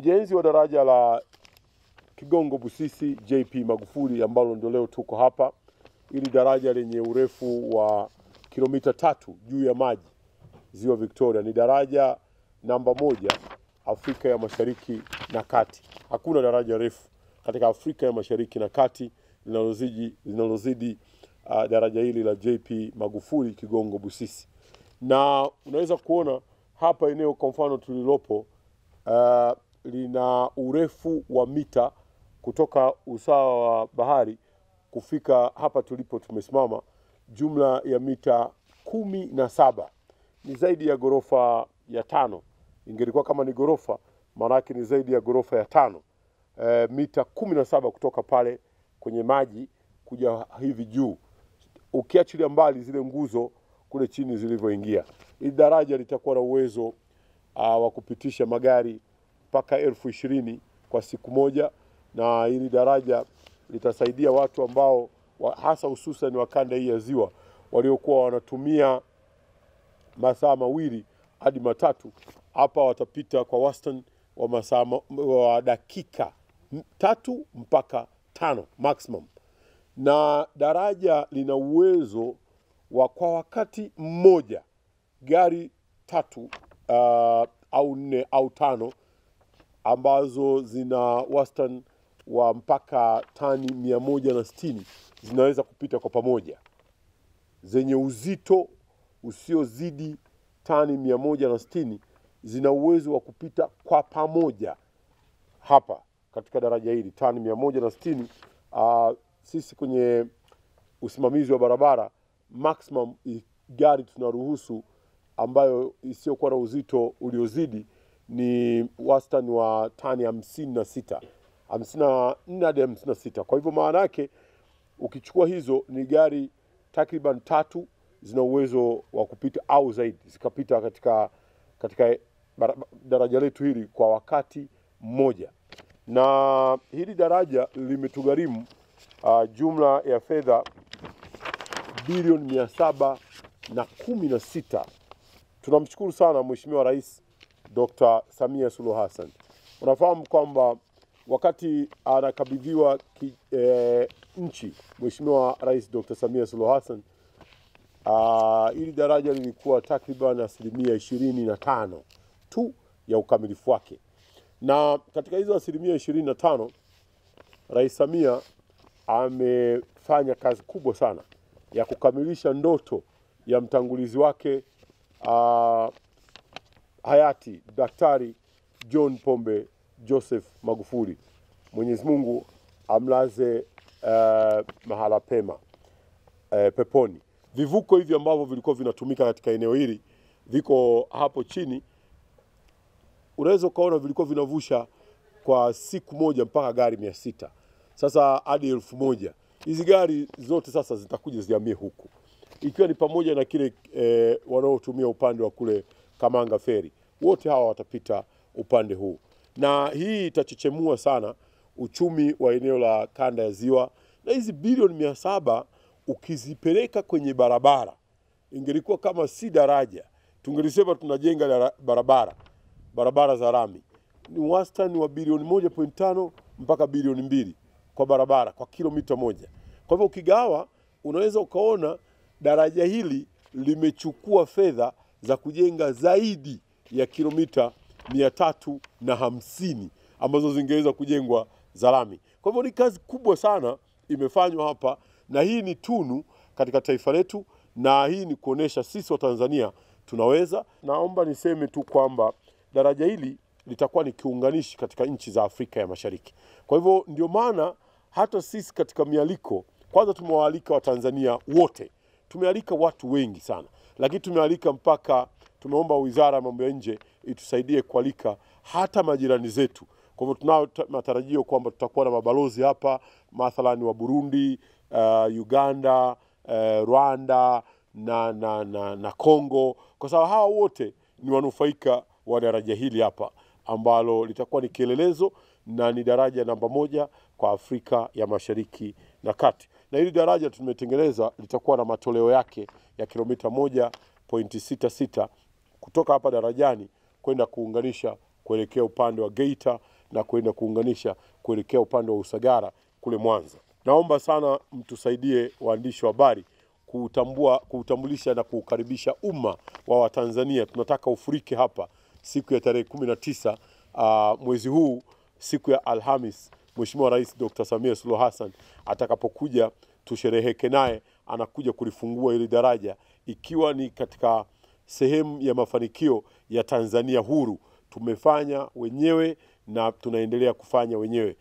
Ujenzi wa daraja la Kigongo Busisi JP Magufuli ambalo ndio leo tuko hapa. Hili daraja lenye urefu wa kilomita 3 juu ya maji Ziwa Victoria ni daraja namba 1 Afrika ya Mashariki na Kati. Hakuna daraja refu katika Afrika ya Mashariki na Kati linalozidi daraja hili la JP Magufuli Kigongo Busisi. Na unaweza kuona hapa eneo kwa mfano tulilopo lina urefu wa mita kutoka usawa wa bahari kufika hapa tulipo tumesimama, jumla ya mita 17. Ni zaidi ya ghorofa ya 5. Ingelikuwa kama ni ghorofa, maana yake ni zaidi ya ghorofa ya 5. Mita 17 kutoka pale kwenye maji kuja hivi juu, ukiachilia mbali zile nguzo kule chini zilivyoingia. Hili daraja litakuwa na uwezo wa kupitisha magari mpaka 20,000 kwa siku moja, na hili daraja litasaidia watu ambao hasa hususan wa kanda hii ya ziwa waliokuwa wanatumia masaa 2 hadi 3. Hapa watapita kwa wastani wa dakika 3 mpaka 5 maximum. Na daraja lina uwezo wa kwa wakati mmoja gari 3 au 4 au 5 ambazo zina wastani wa mpaka tani 160 zinaweza kupita kwa pamoja, zenye uzito usiozidi tani 160 zina uwezo wa kupita kwa pamoja hapa katika daraja hili tani 160. Sisi kwenye usimamizi wa barabara maximum gari tunaruhusu ambayo isiyokuwa na uzito uliozidi ni wastani wa tani 54 hadi 56. Kwa hivyo maana yake ukichukua hizo ni gari takriban 3 zina uwezo wa kupita au zaidi zikapita katika daraja letu hili kwa wakati mmoja. Na hili daraja limetugharimu jumla ya fedha bilioni 716. Tunamshukuru sana Mheshimiwa Rais Dr. Samia Suluhu Hassan. Unafahamu kwamba wakati anakabidhiwa nchi Mheshimiwa Rais Dr. Samia Suluhu Hassan, hili daraja lilikuwa takriban 25% tu ya ukamilifu wake. Na katika hizo 25%, Rais Samia amefanya kazi kubwa sana ya kukamilisha ndoto ya mtangulizi wake hayati Daktari John Pombe Joseph Magufuli. Mwenyezi Mungu amlaze mahala pema peponi. Vivuko hivi ambavyo vilikuwa vinatumika katika eneo hili viko hapo chini. Unaweza kuona vilikuwa vinavusha kwa siku moja mpaka gari 600. Sasa hadi 1000. Hizi gari zote sasa zitakuja zihamie huku, ikiwa ni pamoja na kile wanaotumia upande wa kule Kamanga Ferry. Wote hawa watapita upande huu, na hii itachechemua sana uchumi wa eneo la kanda ya ziwa. Na hizi bilioni 700 ukizipeleka kwenye barabara, ingelikuwa kama si daraja, tungelisema tunajenga barabara za rami, ni wastani wa bilioni 1.5 mpaka bilioni 2 kwa barabara kwa kilomita moja. Kwa hivyo ukigawa, unaweza ukaona daraja hili limechukua fedha za kujenga zaidi ya kilomita 350 ambazo zingeweza kujengwa za lami. Kwa hivyo ni kazi kubwa sana imefanywa hapa, na hii ni tunu katika taifa letu, na hii ni kuonesha sisi wa Tanzania tunaweza. Naomba niseme tu kwamba daraja hili litakuwa ni kiunganishi katika nchi za Afrika ya Mashariki. Kwa hivyo ndio maana hata sisi katika mialiko, kwanza tumewaalika wa Tanzania wote, tumealika watu wengi sana, lakini tumealika mpaka tumeomba Wizara ya Mambo ya Nje itusaidie kualika hata majirani zetu. Kwa hivyo tunao matarajio kwamba tutakuwa na mabalozi hapa, mathalani wa Burundi, Uganda, Rwanda na Kongo, kwa sababu hawa wote ni wanufaika wa daraja hili hapa, ambalo litakuwa ni kielelezo na ni daraja namba 1 kwa Afrika ya Mashariki na Kati. Na hili daraja tumetengeneza litakuwa na matoleo yake ya kilomita 1.66 kutoka hapa darajani kwenda kuunganisha kuelekea upande wa Geita na kwenda kuunganisha kuelekea upande wa Usagara kule Mwanza. Naomba sana mtusaidie waandishi wa habari kuutambulisha na kuukaribisha umma wa Watanzania. Tunataka ufurike hapa siku ya tarehe 19 mwezi huu, siku ya Alhamis, Mheshimiwa Rais Dr. Samia Suluhu Hassan atakapokuja tushereheke naye. Anakuja kulifungua hili daraja, ikiwa ni katika sehemu ya mafanikio ya Tanzania huru. Tumefanya wenyewe na tunaendelea kufanya wenyewe.